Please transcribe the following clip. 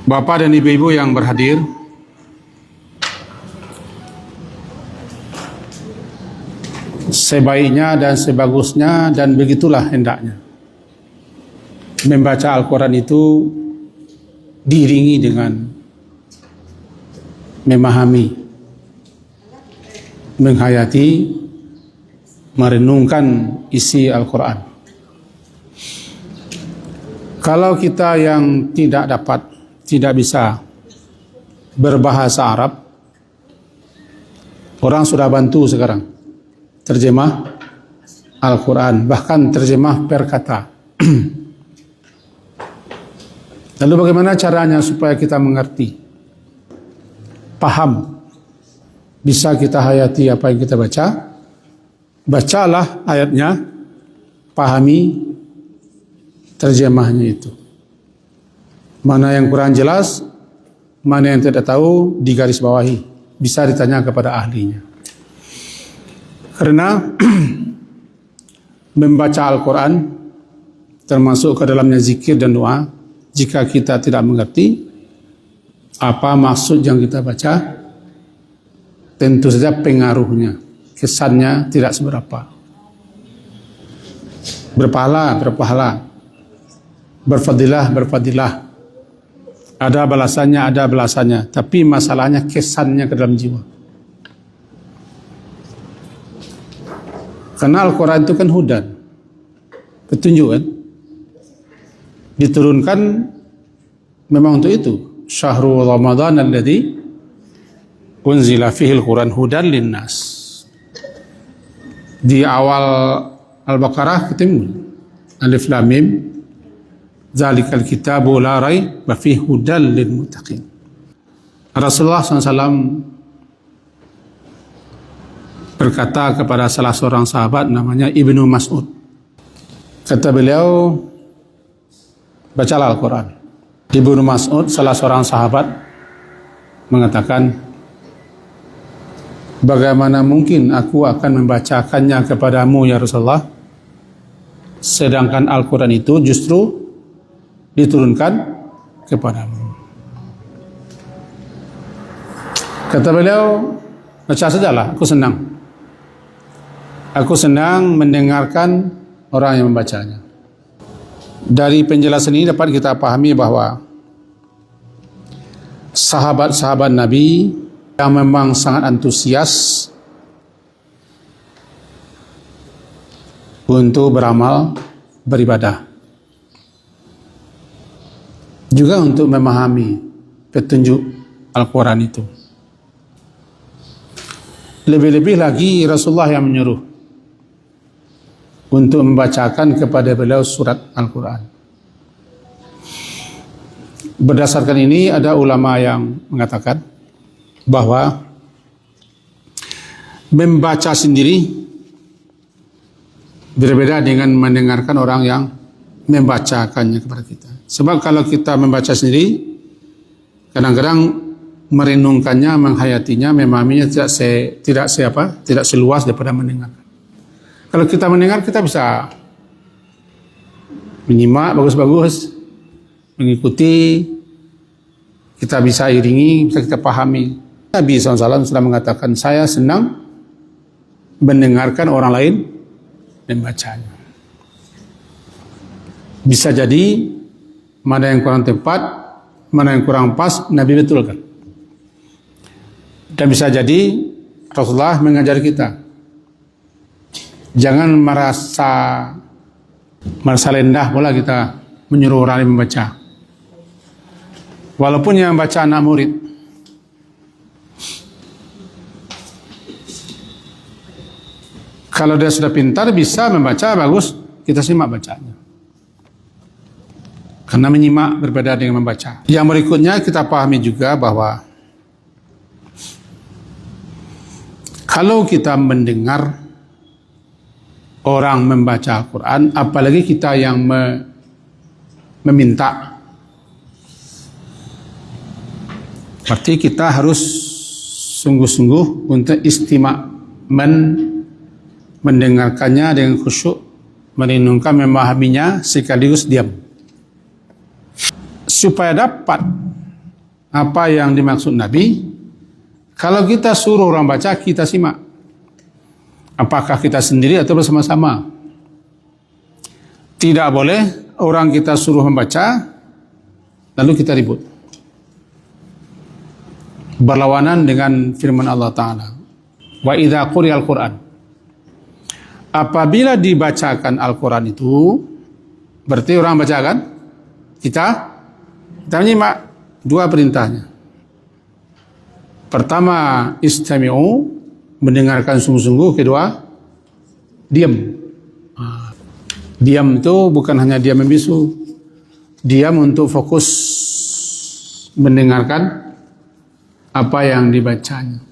Bapak dan ibu-ibu yang berhadir, sebaiknya dan sebagusnya dan begitulah hendaknya membaca Al-Quran itu diiringi dengan memahami, menghayati, merenungkan isi Al-Quran. Kalau kita yang tidak bisa berbahasa Arab, orang sudah bantu sekarang terjemah Al-Quran, bahkan terjemah per kata. Lalu bagaimana caranya supaya kita mengerti, paham, bisa kita hayati apa yang kita baca? Bacalah ayatnya, pahami terjemahnya itu. Mana yang kurang jelas, mana yang tidak tahu, digaris bawahi, bisa ditanya kepada ahlinya. Karena membaca Al-Quran termasuk ke dalamnya zikir dan doa. Jika kita tidak mengerti apa maksud yang kita baca, tentu saja pengaruhnya, kesannya tidak seberapa. Berpahala, berfadilah. Ada balasannya, tapi masalahnya kesannya ke dalam jiwa. Karena Al-Quran itu kan hudan, petunjuk kan, diturunkan memang untuk itu. Syahrul Ramadan alladzi unzila fihi al-Quran hudan linnas. Di awal Al-Baqarah ketemu Alif Lam Mim, zalikal kitabu la raiba fihi hudan lil muttaqin. Rasulullah SAW berkata kepada salah seorang sahabat namanya Ibnu Mas'ud. Kata beliau, bacalah Al-Quran. Ibnu Mas'ud, salah seorang sahabat, mengatakan, bagaimana mungkin aku akan membacakannya kepadamu ya Rasulullah, sedangkan Al-Quran itu justru diturunkan kepadamu. Kata beliau, baca sajalah, aku senang mendengarkan orang yang membacanya. Dari penjelasan ini dapat kita pahami bahwa sahabat-sahabat Nabi yang memang sangat antusias untuk beramal, beribadah, juga untuk memahami petunjuk Al-Quran itu. Lebih-lebih lagi Rasulullah yang menyuruh untuk membacakan kepada beliau surat Al-Quran. Berdasarkan ini ada ulama yang mengatakan bahwa membaca sendiri berbeda dengan mendengarkan orang yang membacakannya kepada kita. Sebab kalau kita membaca sendiri, kadang-kadang merenungkannya, menghayatinya, memahaminya tidak seluas daripada mendengarkan. Kalau kita mendengar, kita bisa menyimak bagus-bagus, mengikuti, kita bisa iringi, bisa kita pahami. Nabi SAW sudah mengatakan, saya senang mendengarkan orang lain membacanya. Bisa jadi mana yang kurang tepat, mana yang kurang pas, Nabi betulkan. Dan bisa jadi Rasulullah mengajar kita, jangan merasa lendah pula kita menyuruh orang lain membaca. Walaupun yang baca anak murid. Kalau dia sudah pintar, bisa membaca, bagus, kita simak bacanya. Karena menyimak berbeda dengan membaca. Yang berikutnya kita pahami juga bahwa kalau kita mendengar orang membaca Al-Quran, apalagi kita yang meminta, berarti kita harus sungguh-sungguh untuk istima' mendengarkannya dengan khusyuk, merenungkan, memahaminya sekaligus diam. Supaya dapat apa yang dimaksud Nabi. Kalau kita suruh orang baca, kita simak. Apakah kita sendiri atau bersama-sama? Tidak boleh orang kita suruh membaca, lalu kita ribut. Berlawanan dengan firman Allah Ta'ala. Wa idza quri'al Qur'an. Apabila dibacakan Al-Quran itu, berarti orang bacakan, kita menyimak dua perintahnya. Pertama, istami'u, mendengarkan sungguh-sungguh. Kedua, diam. Diam itu bukan hanya diam membisu, diam untuk fokus mendengarkan apa yang dibacanya.